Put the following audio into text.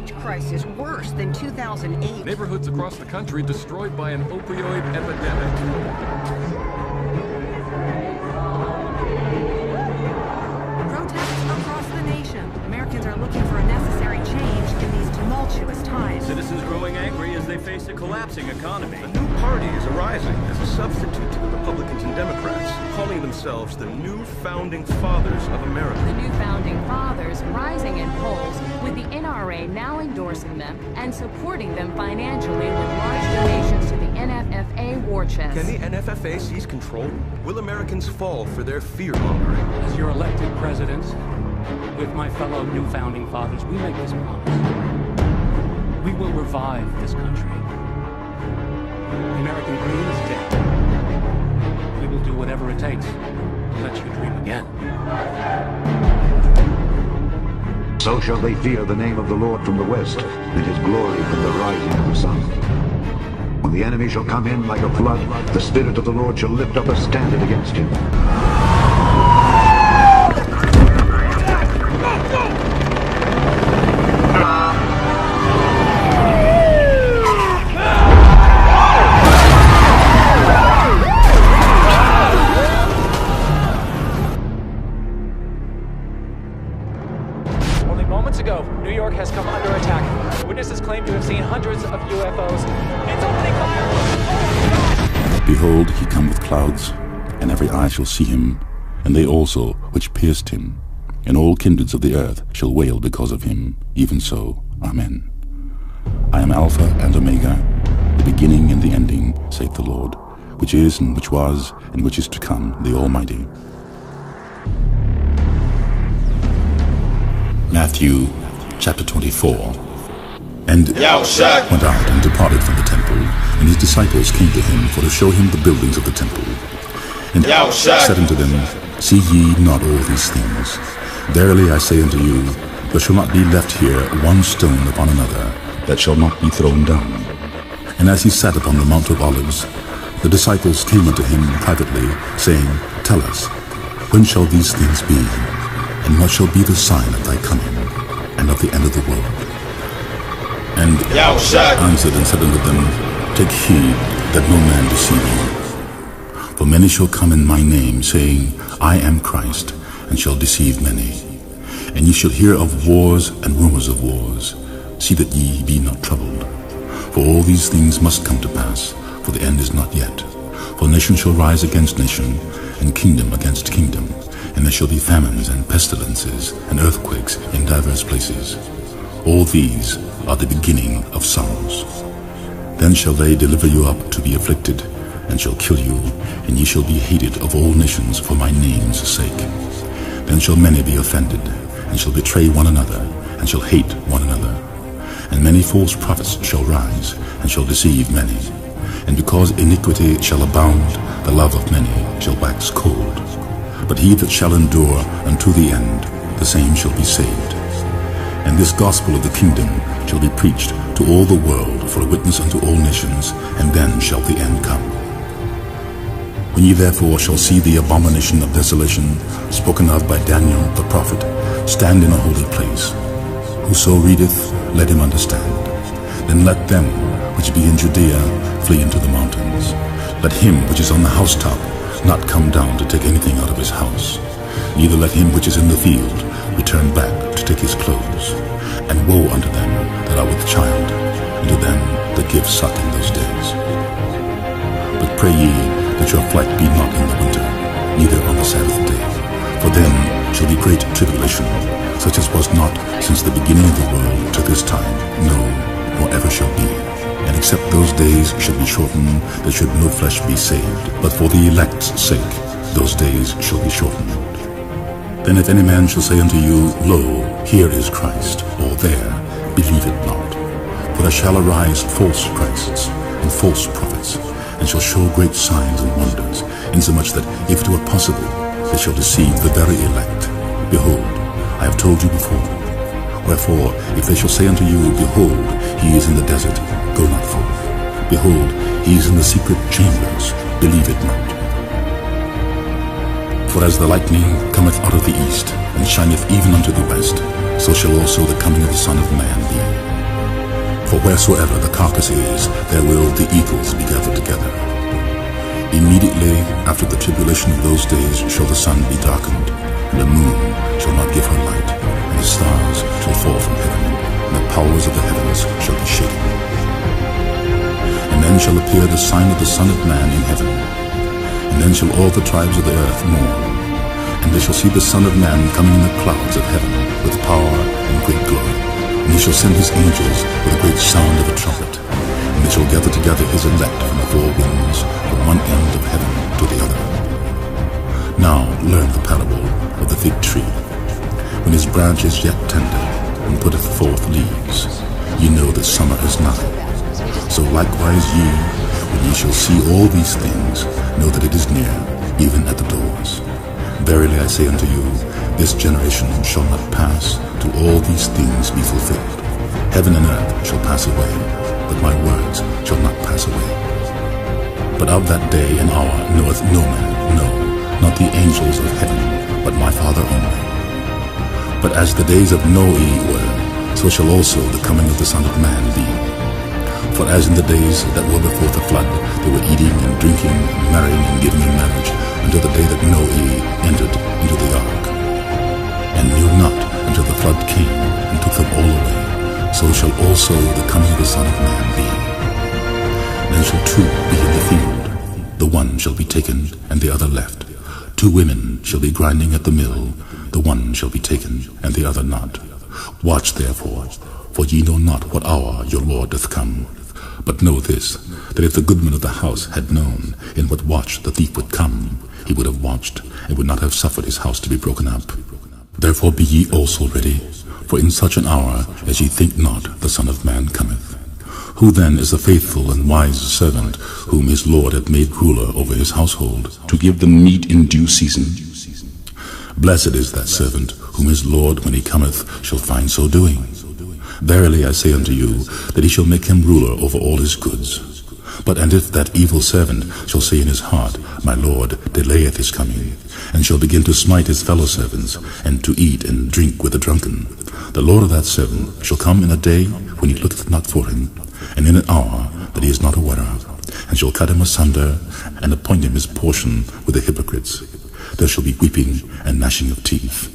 wage crisis worse than 2008. Neighborhoods across the country destroyed by an opioid epidemic. Protests across the nation. Americans are looking for a necessary change in these tumultuous times. Citizens growing angry as they face a collapsing economy. A new party is arising as a substitute to the Republicans and Democrats, calling themselves the New Founding Fathers of America. The New Founding Fathers rising in polls, with the NRA now endorsing them and supporting them financially with large donations to the NFFA war chest. Can the NFFA seize control? Will Americans fall for their fear-mongering? As your elected presidents, with my fellow New Founding Fathers, we make this promise. We will revive this country. The American dream is dead. We will do whatever it takes to let you dream again. So shall they fear the name of the Lord from the west, and his glory from the rising of the sun. When the enemy shall come in like a flood, the Spirit of the Lord shall lift up a standard against him. Moments ago, New York has come under attack. Witnesses claim to have seen hundreds of UFOs. It's opening fire! Behold, he cometh with clouds, and every eye shall see him, and they also which pierced him, and all kindreds of the earth shall wail because of him. Even so, Amen. I am Alpha and Omega, the beginning and the ending, saith the Lord, which is, and which was, and which is to come, the Almighty. Matthew chapter 24. And went out and departed from the temple, and his disciples came to him for to show him the buildings of the temple. And said unto them, See ye not all these things? Verily I say unto you, there shall not be left here one stone upon another that shall not be thrown down. And as he sat upon the Mount of Olives, the disciples came unto him privately, saying, Tell us, when shall these things be? And what shall be the sign of thy coming, and of the end of the world? And answered and said unto them, Take heed that no man deceive you. For many shall come in my name, saying, I am Christ, and shall deceive many. And ye shall hear of wars and rumors of wars. See that ye be not troubled. For all these things must come to pass, for the end is not yet. For nation shall rise against nation, and kingdom against kingdom. And there shall be famines and pestilences and earthquakes in divers places. All these are the beginning of sorrows. Then shall they deliver you up to be afflicted, and shall kill you, and ye shall be hated of all nations for my name's sake. Then shall many be offended, and shall betray one another, and shall hate one another. And many false prophets shall rise, and shall deceive many. And because iniquity shall abound, the love of many shall wax cold. But he that shall endure unto the end, the same shall be saved. And this gospel of the kingdom shall be preached to all the world for a witness unto all nations, and then shall the end come. When ye therefore shall see the abomination of desolation spoken of by Daniel the prophet stand in a holy place, whoso readeth, let him understand. Then let them which be in Judea flee into the mountains. Let him which is on the housetop not come down to take anything out of his house. Neither let him which is in the field return back to take his clothes. And woe unto them that are with child, and to them that give suck in those days. But pray ye that your flight be not in the winter, neither on the Sabbath day. For then shall be great tribulation, such as was not since the beginning of the world to this time, no, nor ever shall be. And except those days should be shortened, there should no flesh be saved. But for the elect's sake, those days shall be shortened. Then if any man shall say unto you, Lo, here is Christ, or there, believe it not. For there shall arise false Christs and false prophets, and shall show great signs and wonders, insomuch that if it were possible, they shall deceive the very elect. Behold, I have told you before. Wherefore, if they shall say unto you, Behold, he is in the desert, go not forth. Behold, he is in the secret chambers, believe it not. For as the lightning cometh out of the east, and shineth even unto the west, so shall also the coming of the Son of Man be. For wheresoever the carcass is, there will the eagles be gathered together. Immediately after the tribulation of those days shall the sun be darkened, and the moon shall not give her light, and the stars shall fall from heaven, and the powers of the heavens shall be shaken. And then shall appear the sign of the Son of Man in heaven. And then shall all the tribes of the earth mourn, and they shall see the Son of Man coming in the clouds of heaven with power and great glory. And he shall send his angels with a great sound of a trumpet, and they shall gather together his elect from the four winds, from one end of heaven to the other. Now learn the parable of the fig tree. When his branch is yet tender, and putteth forth leaves, ye know that summer is nigh. So likewise ye, when ye shall see all these things, know that it is near, even at the doors. Verily I say unto you, this generation shall not pass till all these things be fulfilled. Heaven and earth shall pass away, but my words shall not pass away. But of that day and hour knoweth no man, no, not the angels of heaven, but my Father only. But as the days of Noe were, so shall also the coming of the Son of Man be. For as in the days that were before the flood, they were eating and drinking, and marrying and giving in marriage, until the day that Noe entered into the ark, and knew not until the flood came and took them all away, so shall also the coming of the Son of Man be. Then shall two be in the field, the one shall be taken, and the other left. Two women shall be grinding at the mill, the one shall be taken, and the other not. Watch therefore, for ye know not what hour your Lord doth come. But know this, that if the goodman of the house had known in what watch the thief would come, he would have watched, and would not have suffered his house to be broken up. Therefore be ye also ready, for in such an hour as ye think not, the Son of Man cometh. Who then is the faithful and wise servant, whom his Lord hath made ruler over his household, to give them meat in due season? Blessed is that servant, whom his Lord, when he cometh, shall find so doing. Verily I say unto you, that he shall make him ruler over all his goods. And if that evil servant shall say in his heart, My Lord delayeth his coming, and shall begin to smite his fellow servants, and to eat and drink with the drunken, the Lord of that servant shall come in a day when he looketh not for him, and in an hour that he is not aware of, and shall cut him asunder, and appoint him his portion with the hypocrites. There shall be weeping and gnashing of teeth.